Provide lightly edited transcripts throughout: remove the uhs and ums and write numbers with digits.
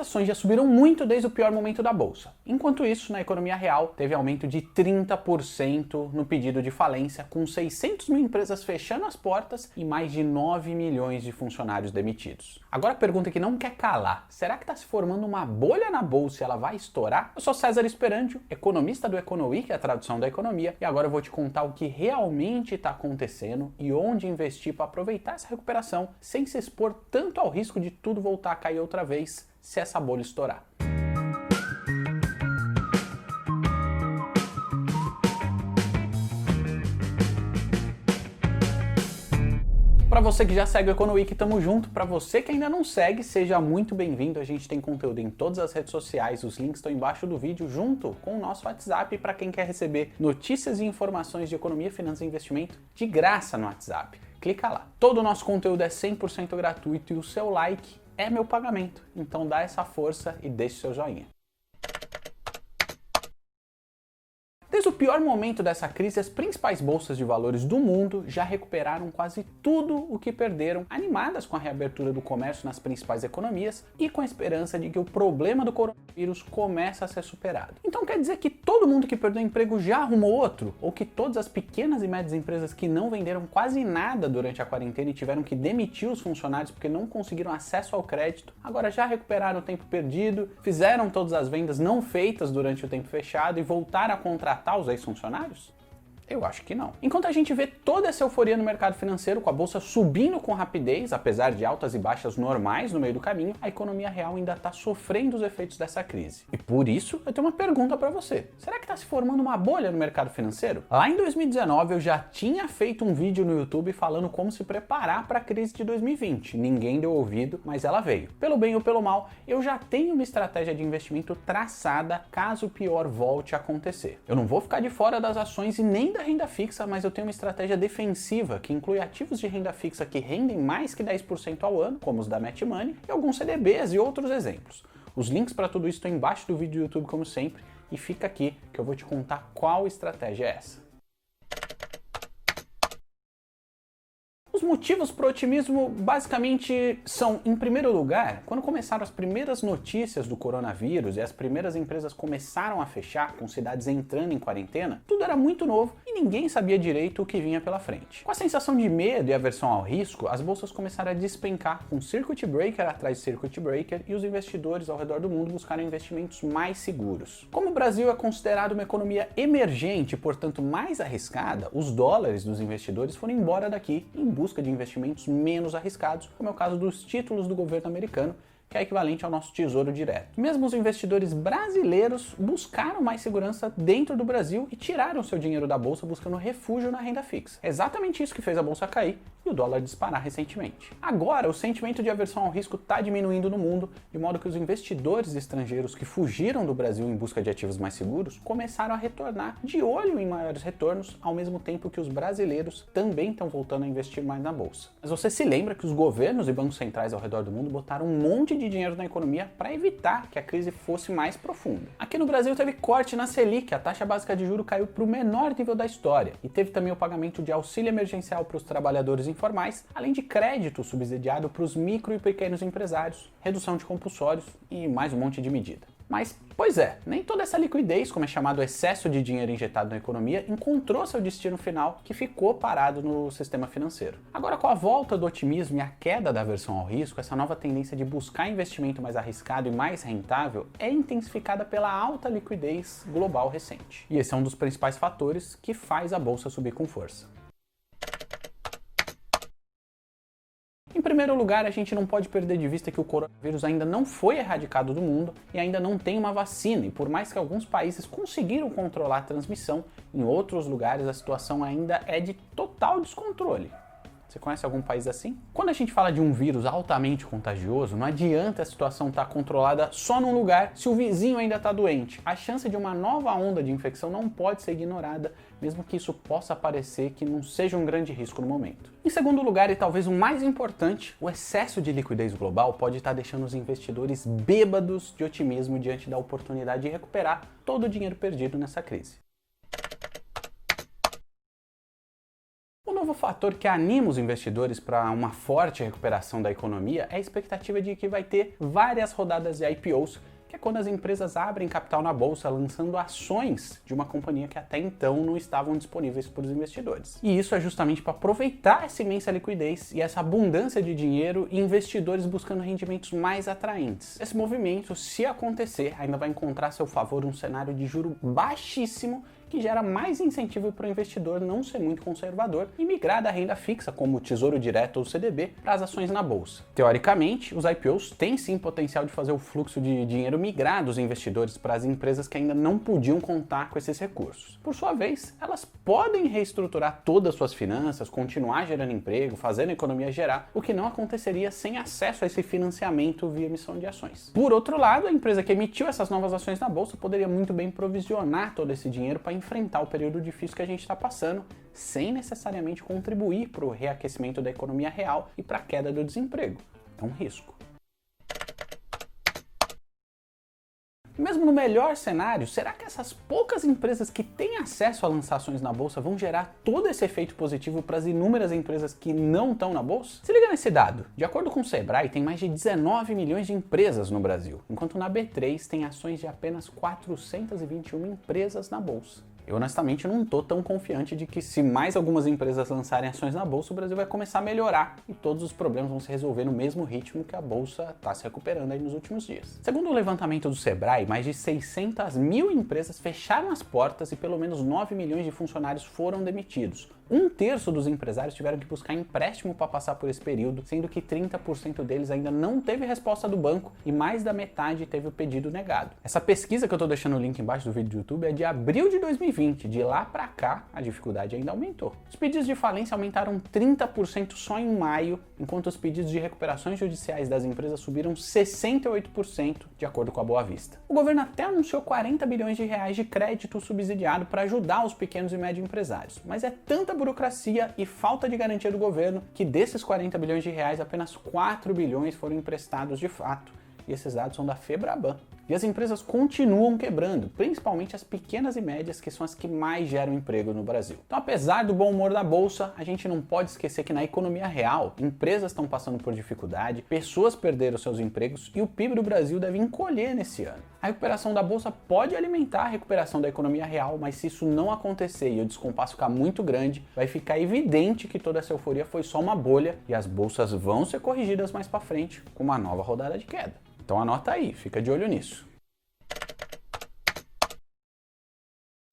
ações já subiram muito desde o pior momento da bolsa. Enquanto isso, na economia real, teve aumento de 30% no pedido de falência, com 600 mil empresas fechando as portas e mais de 9 milhões de funcionários demitidos. Agora a pergunta que não quer calar: será que está se formando uma bolha na bolsa e ela vai estourar? Eu sou César Esperandio, economista do Economy, que é a tradução da economia, e agora eu vou te contar o que realmente está acontecendo e onde investir para aproveitar essa recuperação sem se expor tanto ao risco de tudo voltar a cair outra vez se essa bolha estourar. Para você que já segue o Economy, tamo junto. Para você que ainda não segue, seja muito bem-vindo. A gente tem conteúdo em todas as redes sociais, os links estão embaixo do vídeo, junto com o nosso WhatsApp para quem quer receber notícias e informações de economia, finanças e investimento de graça no WhatsApp. Clica lá. Todo o nosso conteúdo é 100% gratuito e o seu like é meu pagamento. Então dá essa força e deixe seu joinha. Desde o pior momento dessa crise, as principais bolsas de valores do mundo já recuperaram quase tudo o que perderam, animadas com a reabertura do comércio nas principais economias e com a esperança de que o problema do coronavírus comece a ser superado. Então quer dizer que todo mundo que perdeu emprego já arrumou outro? Ou que todas as pequenas e médias empresas que não venderam quase nada durante a quarentena e tiveram que demitir os funcionários porque não conseguiram acesso ao crédito, agora já recuperaram o tempo perdido, fizeram todas as vendas não feitas durante o tempo fechado e voltaram a contratar os ex-funcionários? Eu acho que não. Enquanto a gente vê toda essa euforia no mercado financeiro, com a bolsa subindo com rapidez, apesar de altas e baixas normais no meio do caminho, a economia real ainda está sofrendo os efeitos dessa crise. E por isso, eu tenho uma pergunta para você. Será que está se formando uma bolha no mercado financeiro? Lá em 2019, eu já tinha feito um vídeo no YouTube falando como se preparar para a crise de 2020. Ninguém deu ouvido, mas ela veio. Pelo bem ou pelo mal, eu já tenho uma estratégia de investimento traçada caso o pior volte a acontecer. Eu não vou ficar de fora das ações e nem da renda fixa, mas eu tenho uma estratégia defensiva que inclui ativos de renda fixa que rendem mais que 10% ao ano, como os da Mad Money, e alguns CDBs e outros exemplos. Os links para tudo isso estão embaixo do vídeo do YouTube, como sempre, e fica aqui que eu vou te contar qual estratégia é essa. Os motivos para o otimismo basicamente são, em primeiro lugar, quando começaram as primeiras notícias do coronavírus e as primeiras empresas começaram a fechar, com cidades entrando em quarentena, tudo era muito novo e ninguém sabia direito o que vinha pela frente. Com a sensação de medo e aversão ao risco, as bolsas começaram a despencar, com circuit breaker atrás de circuit breaker, e os investidores ao redor do mundo buscaram investimentos mais seguros. Como o Brasil é considerado uma economia emergente, portanto mais arriscada, os dólares dos investidores foram embora daqui em busca de investimentos menos arriscados, como é o caso dos títulos do governo americano, que é equivalente ao nosso tesouro direto. Mesmo os investidores brasileiros buscaram mais segurança dentro do Brasil e tiraram seu dinheiro da bolsa buscando refúgio na renda fixa. É exatamente isso que fez a bolsa cair e o dólar disparar recentemente. Agora, o sentimento de aversão ao risco está diminuindo no mundo, de modo que os investidores estrangeiros que fugiram do Brasil em busca de ativos mais seguros começaram a retornar de olho em maiores retornos, ao mesmo tempo que os brasileiros também estão voltando a investir mais na bolsa. Mas você se lembra que os governos e bancos centrais ao redor do mundo botaram um monte de dinheiro na economia para evitar que a crise fosse mais profunda. Aqui no Brasil teve corte na Selic, a taxa básica de juros caiu para o menor nível da história, e teve também o pagamento de auxílio emergencial para os trabalhadores informais, além de crédito subsidiado para os micro e pequenos empresários, redução de compulsórios e mais um monte de medida. Mas, pois é, nem toda essa liquidez, como é chamado o excesso de dinheiro injetado na economia, encontrou seu destino final, que ficou parado no sistema financeiro. Agora, com a volta do otimismo e a queda da aversão ao risco, essa nova tendência de buscar investimento mais arriscado e mais rentável é intensificada pela alta liquidez global recente. E esse é um dos principais fatores que faz a bolsa subir com força. Em primeiro lugar, a gente não pode perder de vista que o coronavírus ainda não foi erradicado do mundo e ainda não tem uma vacina, e por mais que alguns países conseguiram controlar a transmissão, em outros lugares a situação ainda é de total descontrole. Você conhece algum país assim? Quando a gente fala de um vírus altamente contagioso, não adianta a situação estar controlada só num lugar se o vizinho ainda está doente. A chance de uma nova onda de infecção não pode ser ignorada, mesmo que isso possa parecer que não seja um grande risco no momento. Em segundo lugar, e talvez o mais importante, o excesso de liquidez global pode estar deixando os investidores bêbados de otimismo diante da oportunidade de recuperar todo o dinheiro perdido nessa crise. O novo fator que anima os investidores para uma forte recuperação da economia é a expectativa de que vai ter várias rodadas de IPOs, que é quando as empresas abrem capital na bolsa lançando ações de uma companhia que até então não estavam disponíveis para os investidores. E isso é justamente para aproveitar essa imensa liquidez e essa abundância de dinheiro e investidores buscando rendimentos mais atraentes. Esse movimento, se acontecer, ainda vai encontrar a seu favor um cenário de juro baixíssimo que gera mais incentivo para o investidor não ser muito conservador e migrar da renda fixa, como o Tesouro Direto ou CDB, para as ações na bolsa. Teoricamente, os IPOs têm sim potencial de fazer o fluxo de dinheiro migrar dos investidores para as empresas que ainda não podiam contar com esses recursos. Por sua vez, elas podem reestruturar todas as suas finanças, continuar gerando emprego, fazendo a economia gerar, o que não aconteceria sem acesso a esse financiamento via emissão de ações. Por outro lado, a empresa que emitiu essas novas ações na bolsa poderia muito bem provisionar todo esse dinheiro para enfrentar o período difícil que a gente está passando, sem necessariamente contribuir para o reaquecimento da economia real e para a queda do desemprego. É um risco. Mesmo no melhor cenário, será que essas poucas empresas que têm acesso a lançar ações na bolsa vão gerar todo esse efeito positivo para as inúmeras empresas que não estão na bolsa? Se liga nesse dado. De acordo com o Sebrae, tem mais de 19 milhões de empresas no Brasil, enquanto na B3 tem ações de apenas 421 empresas na bolsa. Eu honestamente não estou tão confiante de que se mais algumas empresas lançarem ações na bolsa, o Brasil vai começar a melhorar e todos os problemas vão se resolver no mesmo ritmo que a bolsa está se recuperando aí nos últimos dias. Segundo o levantamento do Sebrae, mais de 600 mil empresas fecharam as portas e pelo menos 9 milhões de funcionários foram demitidos. Um terço dos empresários tiveram que buscar empréstimo para passar por esse período, sendo que 30% deles ainda não teve resposta do banco e mais da metade teve o pedido negado. Essa pesquisa que eu estou deixando o link embaixo do vídeo do YouTube é de abril de 2020, de lá para cá a dificuldade ainda aumentou. Os pedidos de falência aumentaram 30% só em maio, enquanto os pedidos de recuperações judiciais das empresas subiram 68%, de acordo com a Boa Vista. O governo até anunciou 40 bilhões de reais de crédito subsidiado para ajudar os pequenos e médios empresários, mas é tanta burocracia e falta de garantia do governo que desses 40 bilhões de reais, apenas 4 bilhões foram emprestados de fato. E esses dados são da Febraban. E as empresas continuam quebrando, principalmente as pequenas e médias, que são as que mais geram emprego no Brasil. Então, apesar do bom humor da bolsa, a gente não pode esquecer que na economia real, empresas estão passando por dificuldade, pessoas perderam seus empregos e o PIB do Brasil deve encolher nesse ano. A recuperação da bolsa pode alimentar a recuperação da economia real, mas se isso não acontecer e o descompasso ficar muito grande, vai ficar evidente que toda essa euforia foi só uma bolha e as bolsas vão ser corrigidas mais para frente com uma nova rodada de queda. Então anota aí, fica de olho nisso.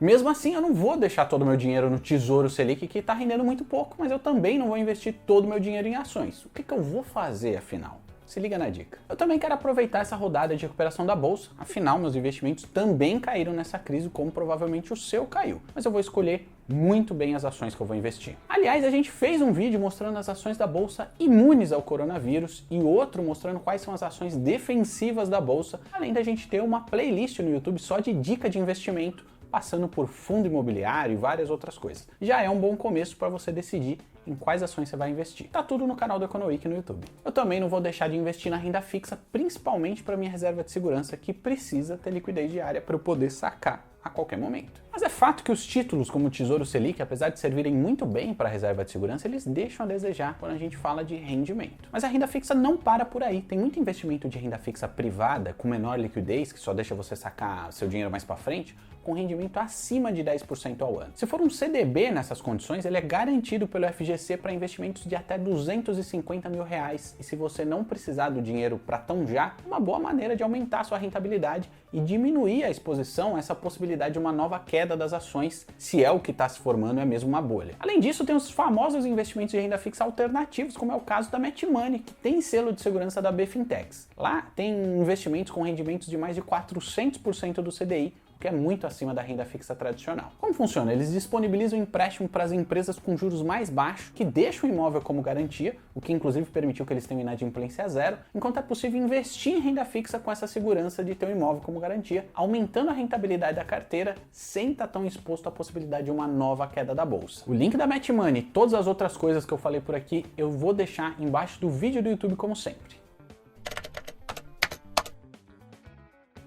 Mesmo assim, eu não vou deixar todo o meu dinheiro no Tesouro Selic, que está rendendo muito pouco, mas eu também não vou investir todo o meu dinheiro em ações. O que eu vou fazer, afinal? Se liga na dica. Eu também quero aproveitar essa rodada de recuperação da bolsa, afinal, meus investimentos também caíram nessa crise, como provavelmente o seu caiu. Mas eu vou escolher muito bem as ações que eu vou investir. Aliás, a gente fez um vídeo mostrando as ações da bolsa imunes ao coronavírus e outro mostrando quais são as ações defensivas da bolsa, além da gente ter uma playlist no YouTube só de dica de investimento, passando por fundo imobiliário e várias outras coisas. Já é um bom começo para você decidir em quais ações você vai investir. Tá tudo no canal do Econoweek no YouTube. Eu também não vou deixar de investir na renda fixa, principalmente para minha reserva de segurança, que precisa ter liquidez diária para eu poder sacar a qualquer momento. Mas é fato que os títulos como o Tesouro Selic, apesar de servirem muito bem para a reserva de segurança, eles deixam a desejar quando a gente fala de rendimento. Mas a renda fixa não para por aí. Tem muito investimento de renda fixa privada com menor liquidez, que só deixa você sacar seu dinheiro mais para frente, com rendimento acima de 10% ao ano. Se for um CDB nessas condições, ele é garantido pelo FGC para investimentos de até R$250 mil. E se você não precisar do dinheiro para tão já, é uma boa maneira de aumentar sua rentabilidade e diminuir a exposição a essa possibilidade de uma nova queda das ações, se é o que está se formando é mesmo uma bolha. Além disso, tem os famosos investimentos de renda fixa alternativos, como é o caso da Matmoney, que tem selo de segurança da B-Fintex. Lá tem investimentos com rendimentos de mais de 400% do CDI, que é muito acima da renda fixa tradicional. Como funciona? Eles disponibilizam empréstimo para as empresas com juros mais baixos, que deixam o imóvel como garantia, o que inclusive permitiu que eles tenham inadimplência zero, enquanto é possível investir em renda fixa com essa segurança de ter o imóvel como garantia, aumentando a rentabilidade da carteira sem estar tão exposto à possibilidade de uma nova queda da bolsa. O link da Matmoney e todas as outras coisas que eu falei por aqui, eu vou deixar embaixo do vídeo do YouTube como sempre.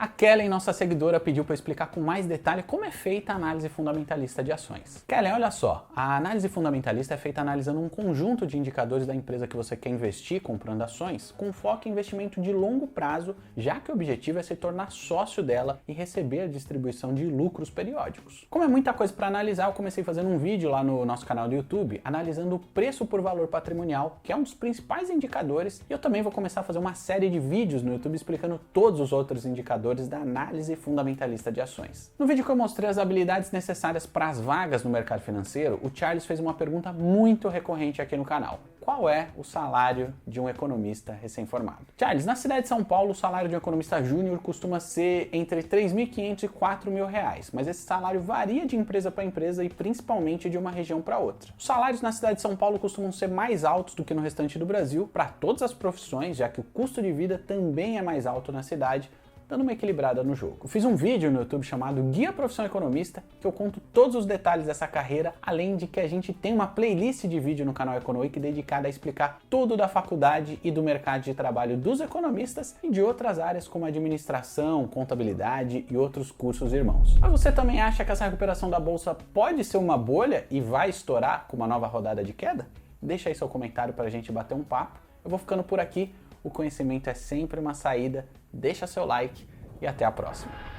A Kellen, nossa seguidora, pediu para eu explicar com mais detalhe como é feita a análise fundamentalista de ações. Kellen, olha só, a análise fundamentalista é feita analisando um conjunto de indicadores da empresa que você quer investir comprando ações, com foco em investimento de longo prazo, já que o objetivo é se tornar sócio dela e receber a distribuição de lucros periódicos. Como é muita coisa para analisar, eu comecei fazendo um vídeo lá no nosso canal do YouTube, analisando o preço por valor patrimonial, que é um dos principais indicadores, e eu também vou começar a fazer uma série de vídeos no YouTube explicando todos os outros indicadores da análise fundamentalista de ações. No vídeo que eu mostrei as habilidades necessárias para as vagas no mercado financeiro, o Charles fez uma pergunta muito recorrente aqui no canal. Qual é o salário de um economista recém-formado? Charles, na cidade de São Paulo, o salário de um economista júnior costuma ser entre R$ 3.500 e R$ 4.000, mas esse salário varia de empresa para empresa e principalmente de uma região para outra. Os salários na cidade de São Paulo costumam ser mais altos do que no restante do Brasil para todas as profissões, já que o custo de vida também é mais alto na cidade, dando uma equilibrada no jogo. Eu fiz um vídeo no YouTube chamado Guia Profissão Economista, que eu conto todos os detalhes dessa carreira, além de que a gente tem uma playlist de vídeo no canal Economic dedicada a explicar tudo da faculdade e do mercado de trabalho dos economistas e de outras áreas como administração, contabilidade e outros cursos irmãos. Mas você também acha que essa recuperação da bolsa pode ser uma bolha e vai estourar com uma nova rodada de queda? Deixa aí seu comentário para a gente bater um papo. Eu vou ficando por aqui. O conhecimento é sempre uma saída. Deixa seu like e até a próxima.